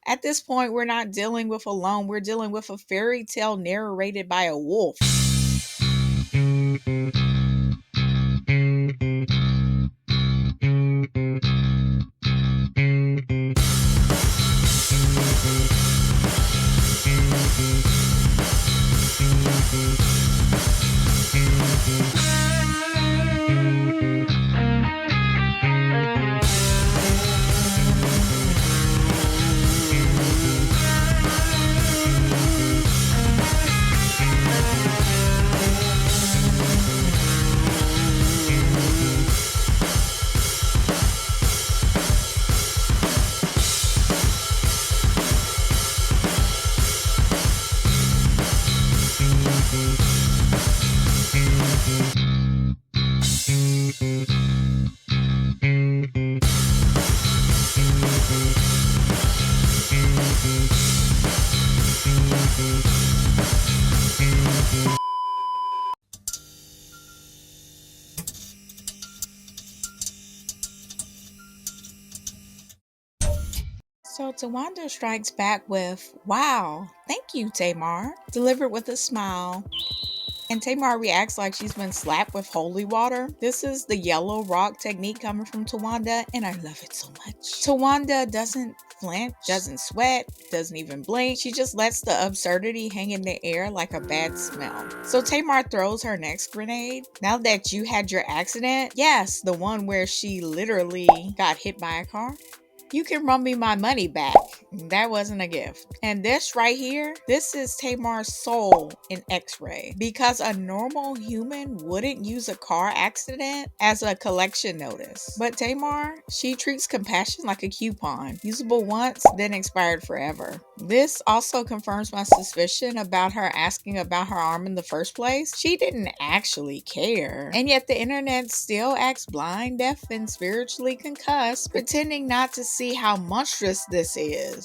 At this point, we're not dealing with a loan, we're dealing with a fairy tale narrated by a wolf. So Tawanda strikes back with, "Wow, thank you, Tamar," delivered with a smile. And Tamar reacts like she's been slapped with holy water. This is the yellow rock technique coming from Tawanda, and I love it so much. Tawanda doesn't flinch, doesn't sweat, doesn't even blink. She just lets the absurdity hang in the air like a bad smell. So Tamar throws her next grenade. "Now that you had your accident," yes, the one where she literally got hit by a car, "you can run me my money back." That wasn't a gift. And this right here, this is Tamar's soul in X-ray. Because a normal human wouldn't use a car accident as a collection notice. But Tamar, she treats compassion like a coupon. Usable once, then expired forever. This also confirms my suspicion about her asking about her arm in the first place. She didn't actually care. And yet the internet still acts blind, deaf, and spiritually concussed, pretending not to see how monstrous this is.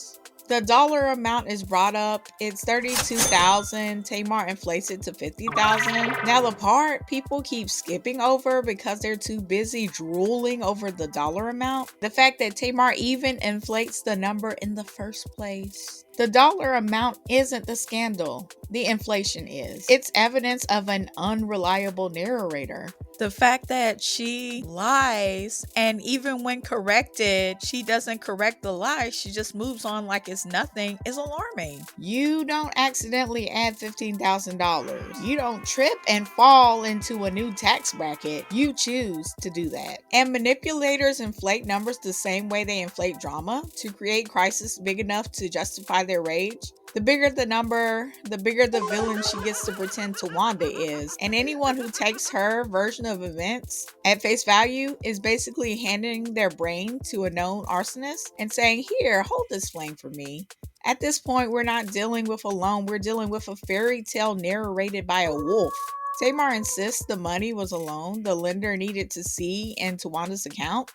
The dollar amount is brought up. It's $32,000. Tamar inflates it to $50,000. Now the part people keep skipping over because they're too busy drooling over the dollar amount. The fact that Tamar even inflates the number in the first place. The dollar amount isn't the scandal. The inflation is. It's evidence of an unreliable narrator. The fact that she lies, and even when corrected, she doesn't correct the lie, she just moves on like it's nothing, is alarming. You don't accidentally add $15,000. You don't trip and fall into a new tax bracket. You choose to do that. And manipulators inflate numbers the same way they inflate drama to create crisis big enough to justify their rage. The bigger the number, the bigger the villain she gets to pretend Tawanda is. And anyone who takes her version of events at face value is basically handing their brain to a known arsonist and saying, "Here, hold this flame for me." At this point, we're not dealing with a loan, we're dealing with a fairy tale narrated by a wolf. Tamar insists the money was a loan the lender needed to see in Tawanda's account.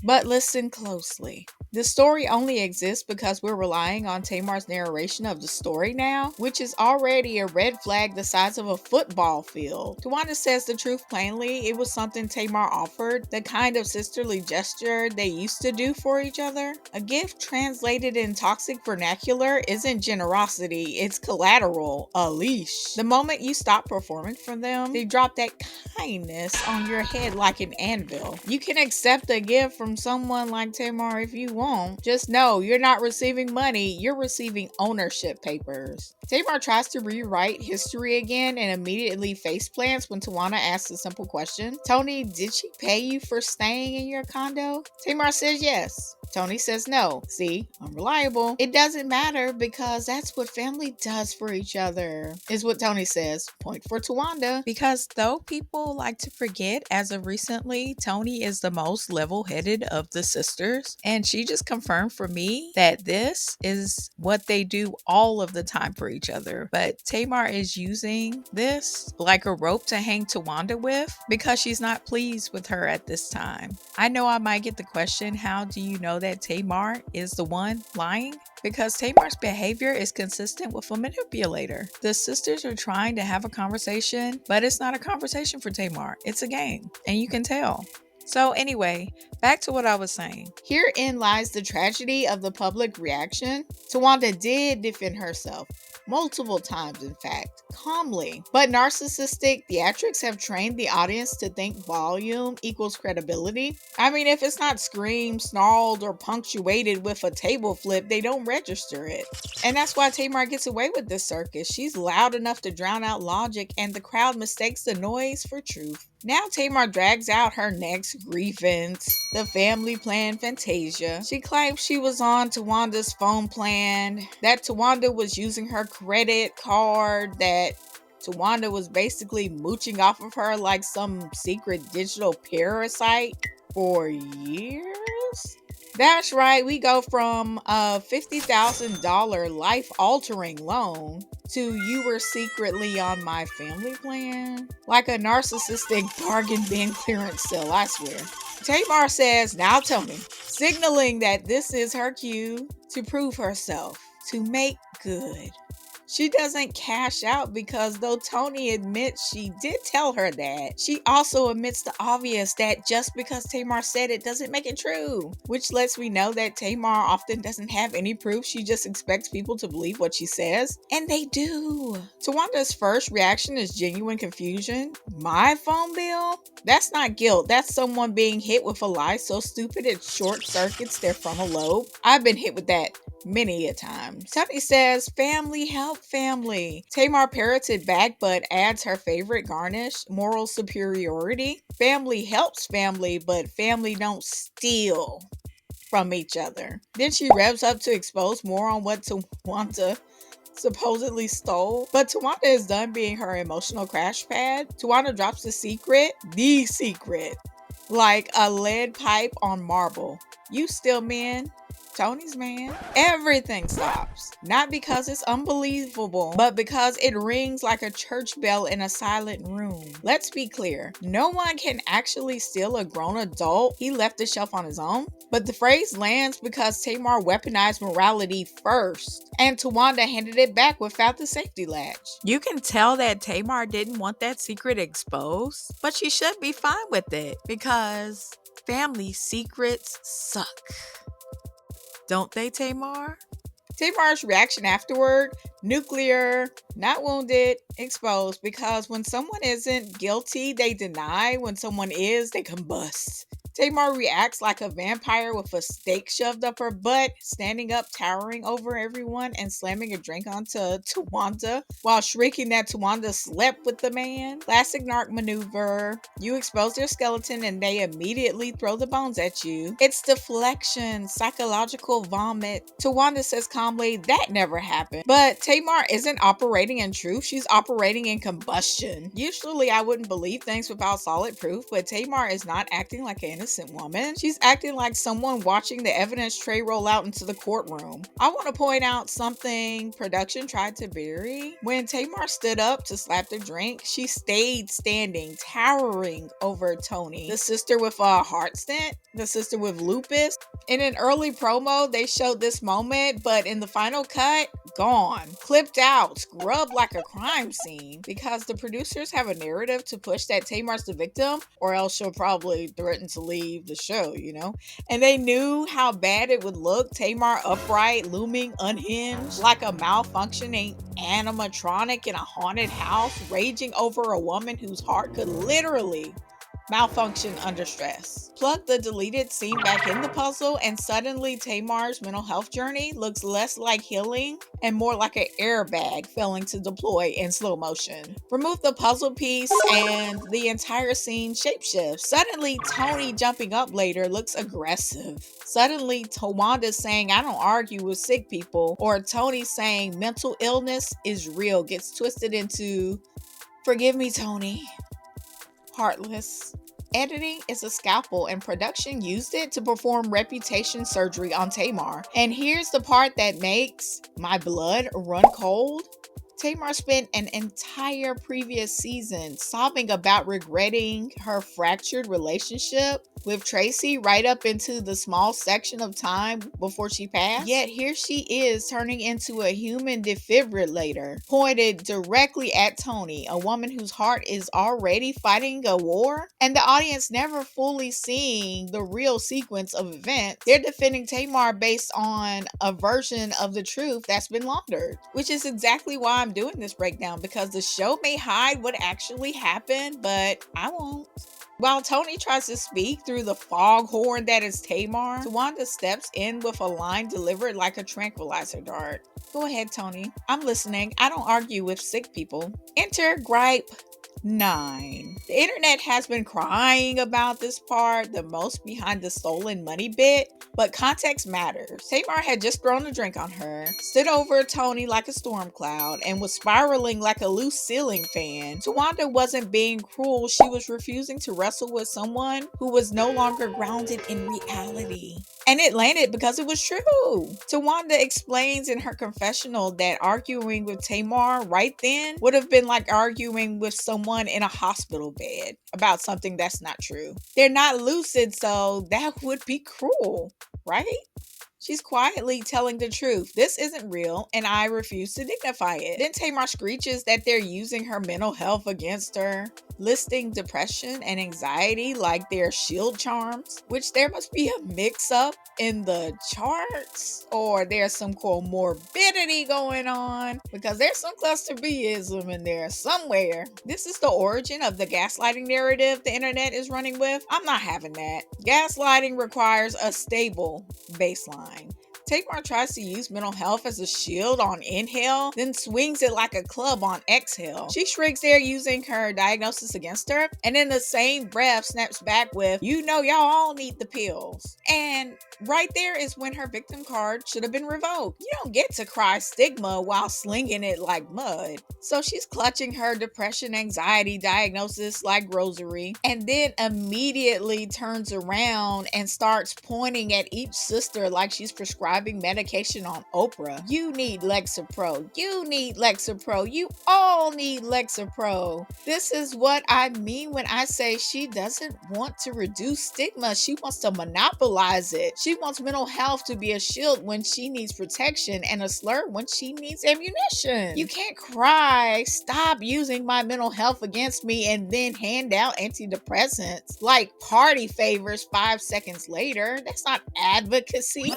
But listen closely. The story only exists because we're relying on Tamar's narration of the story now, which is already a red flag the size of a football field. Tawanda says the truth plainly. It was something Tamar offered, the kind of sisterly gesture they used to do for each other. A gift translated in toxic vernacular isn't generosity, it's collateral, a leash. The moment you stop performing for them, they drop that kindness on your head like an anvil. You can accept a gift from someone like Tamar if you want. Just know you're not receiving money, you're receiving ownership papers. Tamar tries to rewrite history again and immediately faceplants when Tawanda asks a simple question. "Tony, did she pay you for staying in your condo?" Tamar says yes. Tony says no. See, unreliable. "It doesn't matter because that's what family does for each other," is what Tony says. Point for Tawanda. Because though people like to forget, as of recently, Tony is the most level-headed of the sisters. And she just confirmed for me that this is what they do all of the time for each other. But Tamar is using this like a rope to hang Tawanda with because she's not pleased with her at this time. I know I might get the question, how do you know that Tamar is the one lying? Because Tamar's behavior is consistent with a manipulator. The sisters are trying to have a conversation, but it's not a conversation for Tamar. It's a game, and you can tell. So anyway, back to what I was saying. Herein lies the tragedy of the public reaction. Tawanda did defend herself. Multiple times, in fact, calmly. But narcissistic theatrics have trained the audience to think volume equals credibility. I mean, if it's not screamed, snarled, or punctuated with a table flip, they don't register it. And that's why Tamar gets away with this circus. She's loud enough to drown out logic, and the crowd mistakes the noise for truth. Now Tamar drags out her next grievance, the family plan Fantasia. She claims she was on Tawanda's phone plan, that Tawanda was using her credit card, that Tawanda was basically mooching off of her like some secret digital parasite for years. That's right, we go from a $50,000 life-altering loan to you were secretly on my family plan. Like a narcissistic bargain bin clearance sale, I swear. Tamar says, now tell me, signaling that this is her cue to prove herself, to make good. She doesn't cash out because though Tony admits she did tell her that, she also admits the obvious that just because Tamar said it doesn't make it true. Which lets me know that Tamar often doesn't have any proof, she just expects people to believe what she says. And they do. Tawanda's first reaction is genuine confusion. My phone bill? That's not guilt, that's someone being hit with a lie so stupid it short circuits their frontal lobe. I've been hit with that many a time. Tony says, family help family. Tamar parrots it back but adds her favorite garnish, moral superiority. Family helps family, but family don't steal from each other. Then she revs up to expose more on what Tawanda supposedly stole. But Tawanda is done being her emotional crash pad. Tawanda drops the secret, like a lead pipe on marble. You still men? Tony's man. Everything stops. Not because it's unbelievable, but because it rings like a church bell in a silent room. Let's be clear. No one can actually steal a grown adult. He left the shelf on his own. But the phrase lands because Tamar weaponized morality first, and Tawanda handed it back without the safety latch. You can tell that Tamar didn't want that secret exposed, but she should be fine with it because family secrets suck. Don't they, Tamar? Tamar's reaction afterward, nuclear, not wounded, exposed, because when someone isn't guilty, they deny. When someone is, they combust. Tamar reacts like a vampire with a stake shoved up her butt, standing up, towering over everyone, and slamming a drink onto Tawanda while shrieking that Tawanda slept with the man. Classic narc maneuver. You expose their skeleton and they immediately throw the bones at you. It's deflection, psychological vomit. Tawanda says calmly, that never happened. But Tamar isn't operating in truth, she's operating in combustion. Usually I wouldn't believe things without solid proof, but Tamar is not acting like an innocent woman. She's acting like someone watching the evidence tray roll out into the courtroom. I want to point out something production tried to bury. When Tamar stood up to slap the drink, she stayed standing, towering over Tony, the sister with a heart stent, the sister with lupus. In an early promo, they showed this moment, but in the final cut, gone. Clipped out, scrubbed like a crime scene, because the producers have a narrative to push that Tamar's the victim, or else she'll probably threaten to leave the show, you know? And they knew how bad it would look. Tamar upright, looming, unhinged, like a malfunctioning animatronic in a haunted house, raging over a woman whose heart could literally malfunction under stress. Plug the deleted scene back in the puzzle and suddenly Tamar's mental health journey looks less like healing and more like an airbag failing to deploy in slow motion. Remove the puzzle piece and the entire scene shapeshifts. Suddenly Tony jumping up later looks aggressive. Suddenly Tawanda saying I don't argue with sick people, or Tony saying mental illness is real, gets twisted into forgive me Tony. Heartless. Editing is a scalpel and production used it to perform reputation surgery on Tamar. And here's the part that makes my blood run cold. Tamar spent an entire previous season sobbing about regretting her fractured relationship with Tracy right up into the small section of time before she passed. Yet here she is turning into a human defibrillator, pointed directly at Tony, a woman whose heart is already fighting a war. And the audience never fully seeing the real sequence of events. They're defending Tamar based on a version of the truth that's been laundered, which is exactly why I'm doing this breakdown, because the show may hide what actually happened, but I won't. While Tony tries to speak through the foghorn that is Tamar, Tawanda steps in with a line delivered like a tranquilizer dart. Go ahead, Tony. I'm listening. I don't argue with sick people. Enter Gripe 9. The internet has been crying about this part the most behind the stolen money bit, but context matters. Tamar had just thrown a drink on her, stood over Tony like a storm cloud, and was spiraling like a loose ceiling fan. Tawanda wasn't being cruel, she was refusing to wrestle with someone who was no longer grounded in reality. And it landed because it was true. Tawanda explains in her confessional that arguing with Tamar right then would have been like arguing with someone in a hospital bed about something that's not true. They're not lucid, so that would be cruel, right? She's quietly telling the truth. This isn't real, and I refuse to dignify it. Then Tamar screeches that they're using her mental health against her, listing depression and anxiety like they're shield charms, which there must be a mix-up in the charts, or there's some comorbidity going on, because there's some cluster B-ism in there somewhere. This is the origin of the gaslighting narrative the internet is running with. I'm not having that. Gaslighting requires a stable baseline. Tamar tries to use mental health as a shield on inhale, then swings it like a club on exhale. She shrieks they're using her diagnosis against her, and in the same breath snaps back with, "You know y'all all need the pills." And right there is when her victim card should have been revoked. You don't get to cry stigma while slinging it like mud. So she's clutching her depression anxiety diagnosis like rosary, and then immediately turns around and starts pointing at each sister like she's prescribing medication on Oprah. You need Lexapro. You need Lexapro. You all need Lexapro. This is what I mean when I say she doesn't want to reduce stigma. She wants to monopolize it. She wants mental health to be a shield when she needs protection and a slur when she needs ammunition. You can't cry, "Stop using my mental health against me," and then hand out antidepressants like party favors 5 seconds later. That's not advocacy.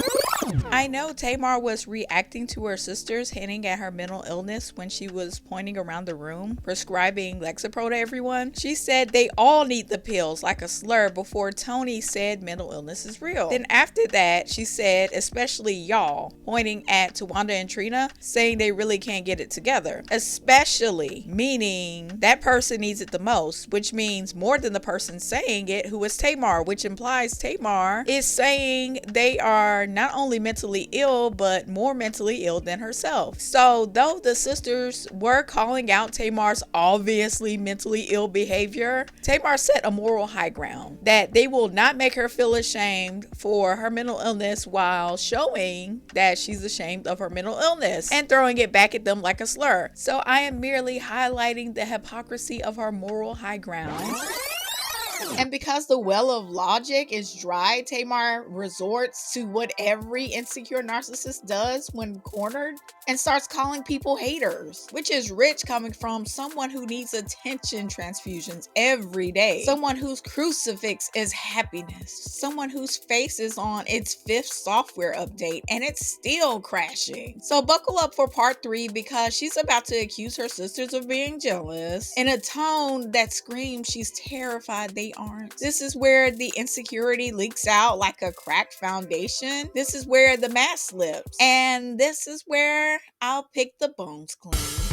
I know Tamar was reacting to her sisters hinting at her mental illness when she was pointing around the room, prescribing Lexapro to everyone. She said they all need the pills like a slur before Tony said mental illness is real. Then after that, she said, especially y'all, pointing at Tawanda and Trina, saying they really can't get it together. Especially, meaning that person needs it the most, which means more than the person saying it, who is Tamar, which implies Tamar is saying they are not only mentally ill, but more mentally ill than herself. So though the sisters were calling out Tamar's obviously mentally ill behavior, Tamar set a moral high ground that they will not make her feel ashamed for her mental illness while showing that she's ashamed of her mental illness and throwing it back at them like a slur. So I am merely highlighting the hypocrisy of her moral high ground. And because the well of logic is dry, Tamar resorts to what every insecure narcissist does when cornered and starts calling people haters, which is rich coming from someone who needs attention transfusions every day, someone whose crucifix is happiness, someone whose face is on its 5th software update and it's still crashing. So buckle up for part 3, because she's about to accuse her sisters of being jealous in a tone that screams she's terrified they aren't. This is where the insecurity leaks out like a cracked foundation. This is where the mask slips. And this is where I'll pick the bones clean.